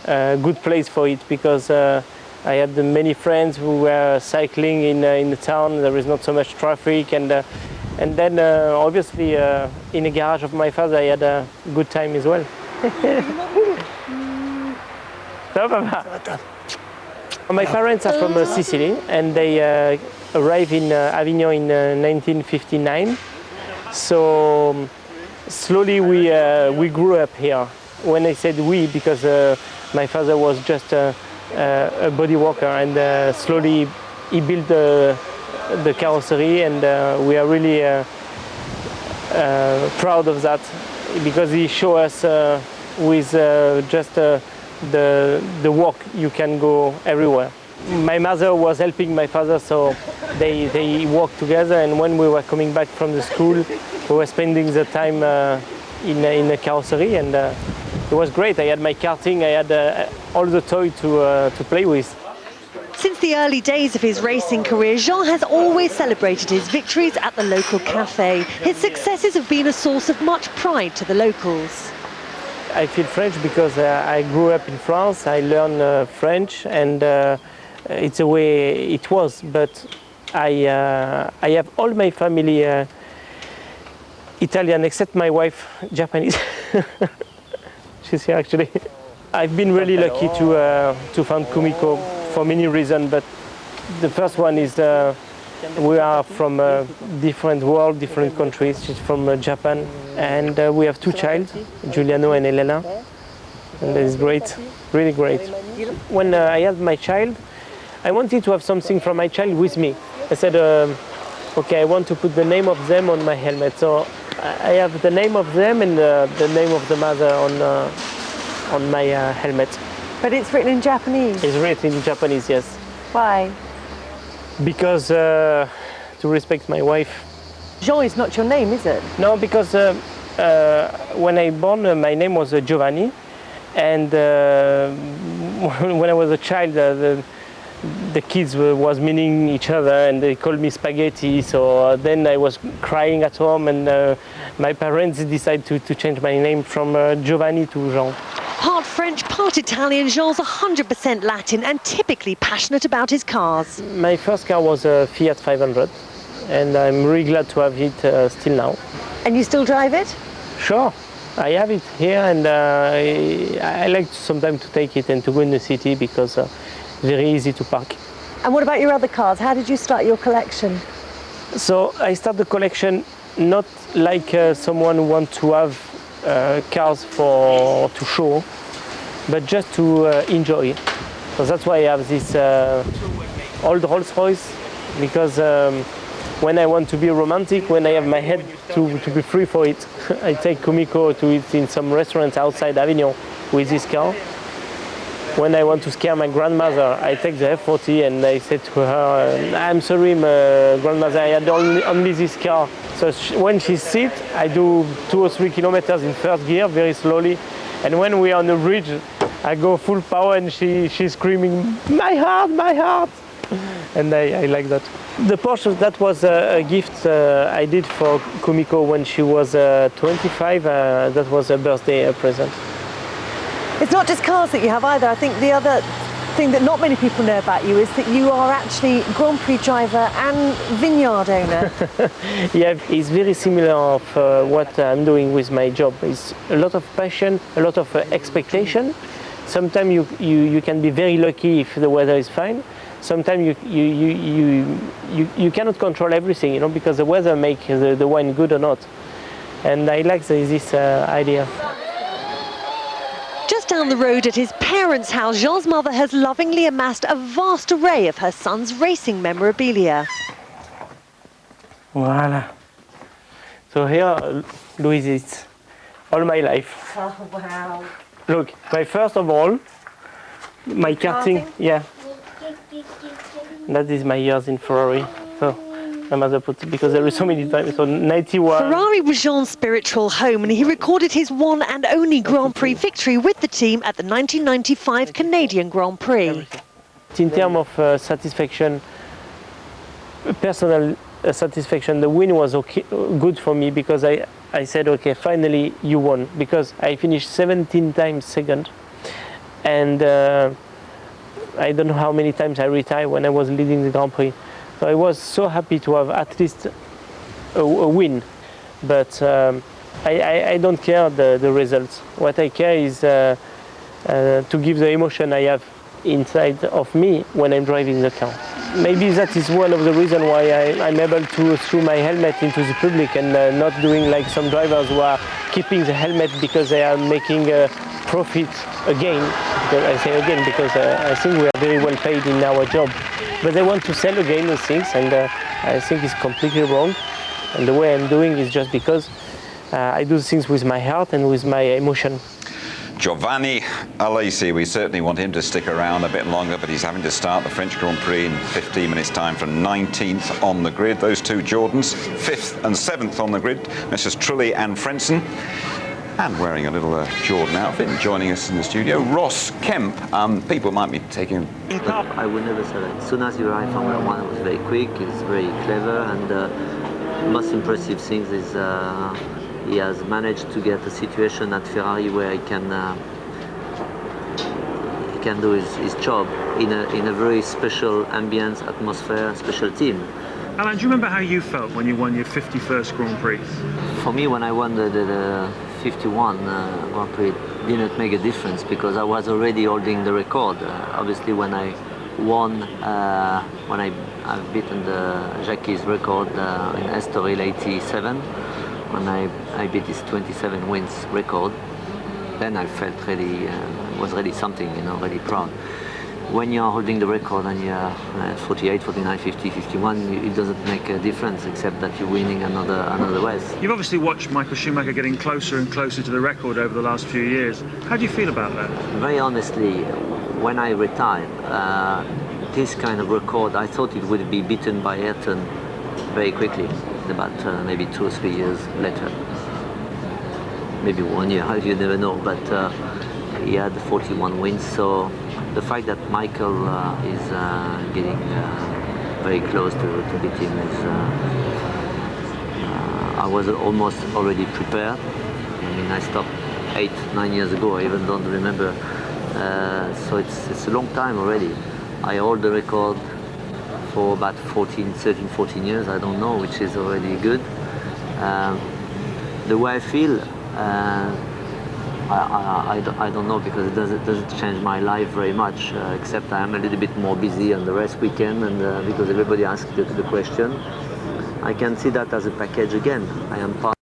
a good place for it because I had many friends who were cycling in the town. There is not so much traffic, and then obviously in the garage of my father, I had a good time as well. So, Papa. My parents are from Sicily, and they arrived in Avignon in 1959. So slowly we grew up here. When I said we, because my father was just a body worker, and slowly he built the carrosserie, and we are really proud of that because he showed us with just the work you can go everywhere. My mother was helping my father, so they worked together, and when we were coming back from the school, we were spending the time in a carrosserie, and it was great. I had my karting, I had all the toys to play with. Since the early days of his racing career, Jean has always celebrated his victories at the local cafe. His successes have been a source of much pride to the locals. I feel French because I grew up in France. I learned French, and it's the way it was. But I have all my family Italian, except my wife, Japanese. She's here actually. I've been really lucky to find Kumiko for many reasons, but the first one is we are from a different world, different countries. She's from Japan, and we have two children, Giuliano and Elena, and that is great, really great. When I had my child, I wanted to have something from my child with me. I said, okay, I want to put the name of them on my helmet. So I have the name of them and the name of the mother on my helmet. But it's written in Japanese? It's written in Japanese, yes. Why? Because to respect my wife. Jean is not your name, is it? No, because when I born, my name was Giovanni, and when I was a child, the kids was meaning each other, and they called me Spaghetti. So then I was crying at home, and my parents decided to change my name from Giovanni to Jean. Part French, part Italian, Jean's 100% Latin and typically passionate about his cars. My first car was a Fiat 500, and I'm really glad to have it still now. And you still drive it? Sure, I have it here, and I like sometimes to take it and to go in the city because it's very easy to park. And what about your other cars? How did you start your collection? So I start the collection not like someone who wants to have cars to show, but just to enjoy. So that's why I have this old Rolls-Royce, because when I want to be romantic, when I have my head to be free for it, I take Kumiko to eat in some restaurant outside Avignon with this car. When I want to scare my grandmother, I take the F40 and I say to her, I'm sorry, my grandmother, I had only this car. So when she sits, I do 2 or 3 kilometers in first gear, very slowly. And when we are on the bridge, I go full power and she's screaming, my heart, my heart. And I like that. The Porsche, that was a gift I did for Kumiko when she was 25. That was a birthday present. It's not just cars that you have either. I think the other thing that not many people know about you is that you are actually Grand Prix driver and vineyard owner. Yeah, it's very similar of what I'm doing with my job. It's a lot of passion, a lot of expectation. Sometimes you can be very lucky if the weather is fine. Sometimes you cannot control everything, you know, because the weather makes the wine good or not. And I like this idea. Just down the road at his parents' house, Jean's mother has lovingly amassed a vast array of her son's racing memorabilia. Voila. So here, Louise, is all my life. Oh, wow. Look, first of all, my karting, yeah. That is my years in Ferrari. So my mother put it because there is so many times. So 91. Ferrari was Jean's spiritual home, and he recorded his one and only Grand Prix victory with the team at the 1995 Canadian Grand Prix. In terms of satisfaction, personal satisfaction, the win was good for me because I said, okay, finally you won, because I finished 17 times second. and I don't know how many times I retired when I was leading the Grand Prix. So I was so happy to have at least a win, but I don't care the results. What I care is to give the emotion I have inside of me when I'm driving the car. Maybe that is one of the reasons why I'm able to throw my helmet into the public and not doing like some drivers who are keeping the helmet because they are making a profit again. I say again because I think we are very well paid in our job. But they want to sell again those things, and I think it's completely wrong. And the way I'm doing is just because I do things with my heart and with my emotion. Giovanni Alesi, we certainly want him to stick around a bit longer, but he's having to start the French Grand Prix in 15 minutes' time from 19th on the grid. Those two Jordans, 5th and 7th on the grid, Messrs. Trulli and Frentzen. And wearing a little Jordan outfit and joining us in the studio, Ross Kemp. People might be taking... I would never say that. As soon as you arrive Formula One, it was very quick, it's very clever, and the most impressive thing is he has managed to get a situation at Ferrari where he can do his job in a very special ambience, atmosphere, special team. Alain, do you remember how you felt when you won your 51st Grand Prix? For me, when I won the 51 Grand Prix, it didn't make a difference because I was already holding the record. Obviously, when I won, when I've beaten the Jacques' record in Estoril 87, when I beat his 27 wins record, then I felt really, was really something, really proud. When you're holding the record and you're 48, 49, 50, 51, it doesn't make a difference except that you're winning another race. You've obviously watched Michael Schumacher getting closer and closer to the record over the last few years. How do you feel about that? Very honestly, when I retired, this kind of record, I thought it would be beaten by Ayrton very quickly, about maybe 2 or 3 years later. Maybe 1 year, you never know, but he had 41 wins, so the fact that Michael is getting very close to beat him is, I was almost already prepared. I mean, I stopped 8, 9 years ago, I even don't remember. So it's a long time already. I hold the record for about 13, 14 years, I don't know, which is already good. The way I feel, I don't know, because it doesn't change my life very much, except I am a little bit more busy on the race weekend, and because everybody asks the question. I can see that as a package again. I am part